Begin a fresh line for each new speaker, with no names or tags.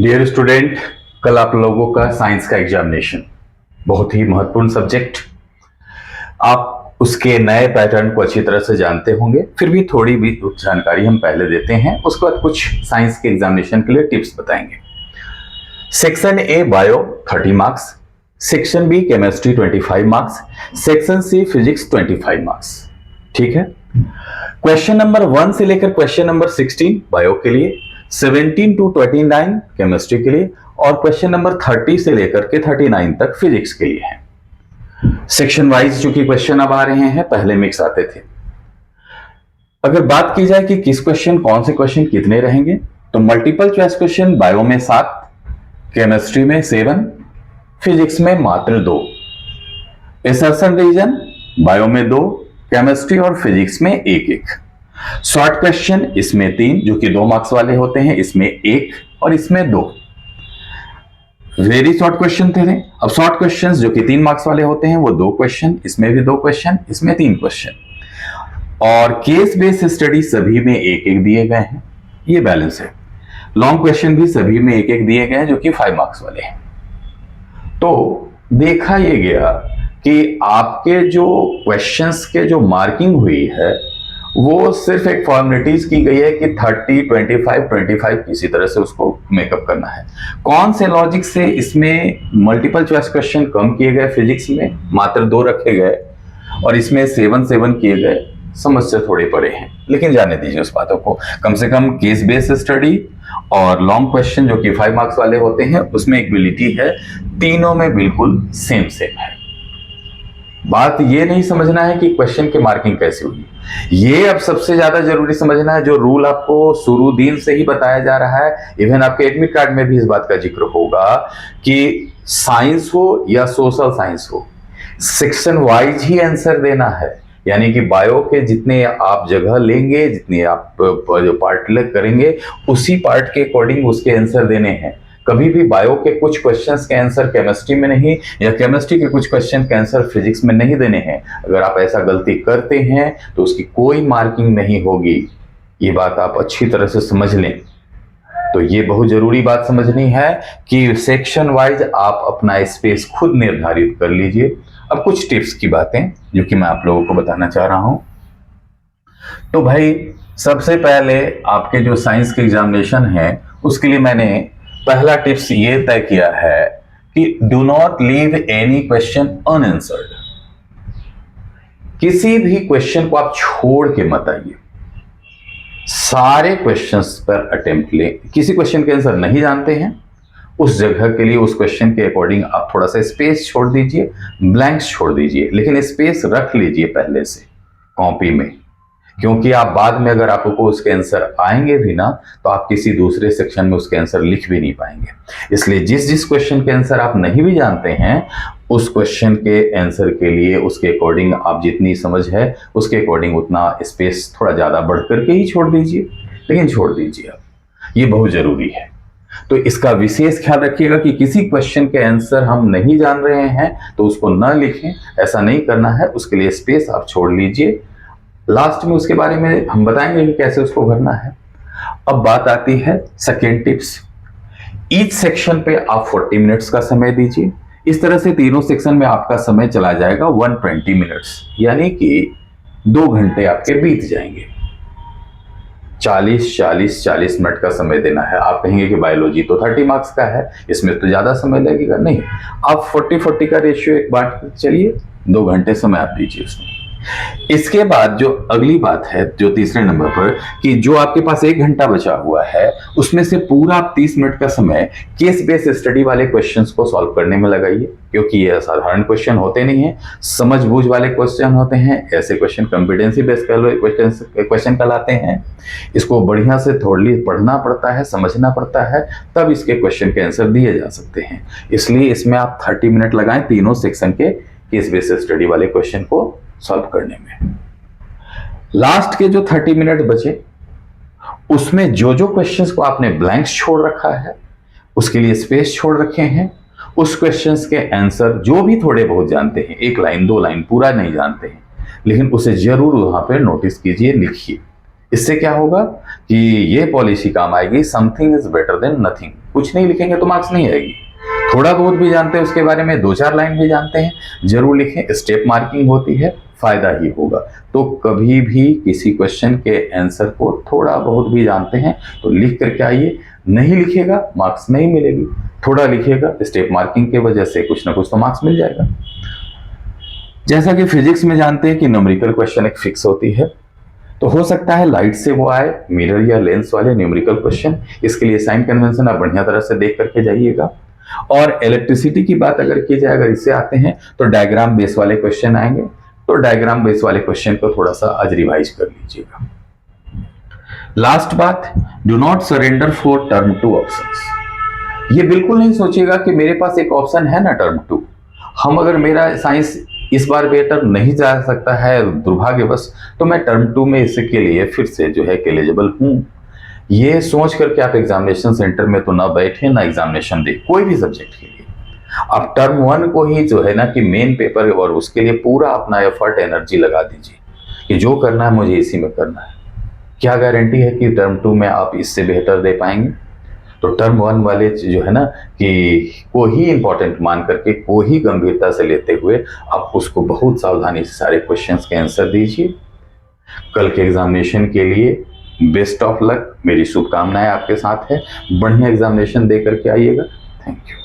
Dear student, कल आप लोगों का साइंस का एग्जामिनेशन, बहुत ही महत्वपूर्ण सब्जेक्ट। आप उसके नए पैटर्न को अच्छी तरह से जानते होंगे, फिर भी थोड़ी भी जानकारी हम पहले देते हैं, उसके बाद कुछ साइंस के एग्जामिनेशन के लिए टिप्स बताएंगे। Section A bio 30 marks, section B chemistry 25 marks, section C physics 25 marks. ठीक है। क्वेश्चन नंबर 1 से लेकर क्वेश्चन नंबर 16 बायो के लिए, 17 to 29 केमिस्ट्री के लिए, और क्वेश्चन नंबर 30 से लेकर के 39 तक फिजिक्स के लिए है। सेक्शन वाइज चूंकि क्वेश्चन अब आ रहे हैं, पहले मिक्स आते थे। अगर बात की जाए कि किस क्वेश्चन, कौन से क्वेश्चन कितने रहेंगे, तो मल्टीपल चॉइस क्वेश्चन बायो में 7, केमिस्ट्री में 7, फिजिक्स में मात्र 2, असर्शन रीजन बायो में 2, केमिस्ट्री और फिजिक्स में 1-1। शॉर्ट क्वेश्चन इसमें 3 जो कि 2 मार्क्स वाले होते हैं, इसमें 1 और इसमें 2। वेरी शॉर्ट क्वेश्चन थे। अब शॉर्ट क्वेश्चंस जो कि 3 मार्क्स वाले होते हैं वो 2 क्वेश्चन, इसमें भी 2 क्वेश्चन, इसमें 3 क्वेश्चन। और केस बेस्ड स्टडी सभी में 1-1 दिए गए हैं, ये बैलेंस है। लॉन्ग क्वेश्चन भी सभी में 1-1 दिए गए हैं जो कि 5 मार्क्स वाले हैं। तो देखा ये गया कि आपके जो क्वेश्चंस के जो मार्किंग हुई है वो सिर्फ एक फॉर्मेलिटीज की गई है कि 30, 25, 25 किसी तरह से उसको मेकअप करना है। कौन से लॉजिक से इसमें मल्टीपल चॉइस क्वेश्चन कम किए गए, फिजिक्स में मात्र 2 रखे गए और इसमें 7 किए गए, समझ से थोड़े परे हैं, लेकिन जाने दीजिए उस बातों को। कम से कम केस बेस्ड स्टडी और लॉन्ग क्वेश्चन जो कि 5 मार्क्स वाले होते हैं उसमें एबिलिटी है, तीनों में बिल्कुल सेम है। बात ये नहीं समझना है कि क्वेश्चन की मार्किंग कैसे हुई, ये अब सबसे ज्यादा जरूरी समझना है, जो रूल आपको शुरू दिन से ही बताया जा रहा है। इवन आपके एडमिट कार्ड में भी इस बात का जिक्र होगा कि साइंस हो या सोशल साइंस हो, सेक्शन वाइज ही आंसर देना है। यानी कि बायो के जितने आप जगह लेंगे, जितने आप जो पार्ट करेंगे, उसी पार्ट के अकॉर्डिंग उसके आंसर देने हैं। कभी भी बायो के कुछ क्वेश्चंस के आंसर केमिस्ट्री में नहीं, या केमिस्ट्री के कुछ क्वेश्चन के आंसर फिजिक्स में नहीं देने हैं। अगर आप ऐसा गलती करते हैं तो उसकी कोई मार्किंग नहीं होगी, ये बात आप अच्छी तरह से समझ लें। तो ये बहुत जरूरी बात समझनी है कि सेक्शन वाइज आप अपना स्पेस खुद निर्धारित कर लीजिए। अब कुछ टिप्स की बातें जो कि मैं आप लोगों को बताना चाह रहा हूं। तो भाई सबसे पहले आपके जो साइंस के एग्जामिनेशन है उसके लिए मैंने पहला टिप्स ये तय किया है कि do not leave any question unanswered. किसी भी क्वेश्चन को आप छोड़ के मत आइए, सारे क्वेश्चंस पर अटेम्प्ट लें। किसी क्वेश्चन के आंसर नहीं जानते हैं, उस जगह के लिए उस क्वेश्चन के अकॉर्डिंग आप थोड़ा सा स्पेस छोड़ दीजिए, ब्लैंक्स छोड़ दीजिए, लेकिन स्पेस रख लीजिए पहले से कॉपी में, क्योंकि आप बाद में अगर आपको उसके आंसर आएंगे भी ना तो आप किसी दूसरे सेक्शन में उसके आंसर लिख भी नहीं पाएंगे। इसलिए जिस जिस क्वेश्चन के आंसर आप नहीं भी जानते हैं, उस क्वेश्चन के आंसर के लिए उसके अकॉर्डिंग आप जितनी समझ है उसके अकॉर्डिंग उतना स्पेस थोड़ा ज्यादा बढ़ करके ही छोड़ दीजिए, लेकिन छोड़ दीजिए आप, ये बहुत जरूरी है। तो इसका विशेष ख्याल रखिएगा कि किसी क्वेश्चन के आंसर हम नहीं जान रहे हैं तो उसको न लिखें, ऐसा नहीं करना है। उसके लिए स्पेस आप छोड़ लीजिए। लास्ट में उसके बारे में हम बताएंगे कि कैसे उसको भरना है। अब बात आती है सेकेंड टिप्स। ईच सेक्शन पे आप 40 मिनट्स का समय दीजिए। इस तरह से तीनों सेक्शन में आपका समय चला जाएगा 120 मिनट्स, यानी कि 2 घंटे आपके बीत जाएंगे। 40 मिनट का समय देना है। आप कहेंगे कि बायोलॉजी तो 30 मार्क्स का है, इसमें तो ज्यादा समय लगेगा। नहीं, आप 40-40 का रेशियो एक बांट चलिए, 2 घंटे समय आप दीजिए उसमें। इसके बाद जो अगली बात है, जो तीसरे नंबर पर, कि जो आपके पास 1 घंटा बचा हुआ है उसमें से पूरा आप 30 मिनट का समय केस बेस्ड स्टडी वाले क्वेश्चंस को सॉल्व करने में लगाइए, क्योंकि ये साधारण क्वेश्चन होते नहीं हैं, समझ-बूझ वाले क्वेश्चन होते हैं। ऐसे क्वेश्चन कॉम्पिटेंसी बेस्ड क्वेश्चन कहलाते हैं। इसको बढ़िया से थोड़ी पढ़ना पड़ता है, समझना पड़ता है, तब इसके क्वेश्चन के आंसर दिए जा सकते हैं। इसलिए इसमें आप 30 मिनट लगाएं तीनों सेक्शन के केस बेस्ड स्टडी वाले क्वेश्चन को सॉल्व करने में। लास्ट के जो 30 मिनट बचे उसमें जो जो क्वेश्चंस को आपने ब्लैंक्स छोड़ रखा है, उसके लिए स्पेस छोड़ रखे हैं, उस क्वेश्चंस के आंसर जो भी थोड़े बहुत जानते हैं, 1 लाइन 2 लाइन पूरा नहीं जानते हैं, लेकिन उसे जरूर वहां पे नोटिस कीजिए, लिखिए इससे क्या होगा कि ये पॉलिसी काम आएगी, something is better than nothing. कुछ नहीं लिखेंगे तो मार्क्स नहीं आएगी। थोड़ा बहुत भी जानते हैं उसके बारे में, 2-4 लाइन भी जानते हैं, जरूर लिखें, स्टेप मार्किंग होती है, फायदा ही होगा। तो कभी भी किसी क्वेश्चन के आंसर को थोड़ा बहुत भी जानते हैं तो लिख करके आइए। नहीं लिखेगा मार्क्स नहीं मिलेगी, थोड़ा लिखेगा स्टेप मार्किंग की वजह से कुछ ना कुछ तो मार्क्स मिल जाएगा। जैसा कि फिजिक्स में जानते हैं कि न्यूमेरिकल क्वेश्चन एक फिक्स होती है, तो हो सकता है लाइट से वो आए, मिरर या लेंस वाले न्यूमेरिकल क्वेश्चन। इसके लिए साइन कन्वेंशन आप बढ़िया तरह से देख करके जाइएगा। और इलेक्ट्रिसिटी की बात अगर की जाए, अगर इससे आते हैं तो डायग्राम बेस वाले क्वेश्चन आएंगे, तो डायग्राम बेस वाले क्वेश्चन को थोड़ा सा आज रिवाइज कर लीजिएगा। लास्ट बात, do not surrender for term 2 options. ये बिल्कुल नहीं सोचिएगा कि मेरे पास एक ऑप्शन है ना टर्म 2, हम अगर मेरा साइंस इस बार बेटर नहीं जा सकता है दुर्भाग्यवश, तो मैं टर्म 2 में इसके लिए फिर से जो है एलिजिबल हूं। ये सोच करके आप एग्जामिनेशन सेंटर में तो ना बैठे ना एग्जामिनेशन दे कोई भी सब्जेक्ट के लिए। आप टर्म 1 को ही जो है ना कि मेन पेपर, और उसके लिए पूरा अपना एफर्ट एनर्जी लगा दीजिए कि जो करना है मुझे इसी में करना है। क्या गारंटी है कि टर्म 2 में आप इससे बेहतर दे पाएंगे? तो टर्म 1 वाले जो है ना कि को ही इंपॉर्टेंट मान करके, को ही गंभीरता से लेते हुए आप उसको बहुत सावधानी से सारे क्वेश्चंस के आंसर दीजिए। कल के एग्जामिनेशन के लिए बेस्ट ऑफ लक, मेरी शुभकामनाएं आपके साथ है। बढ़िया एग्जामिनेशन दे करके आइएगा। Thank you.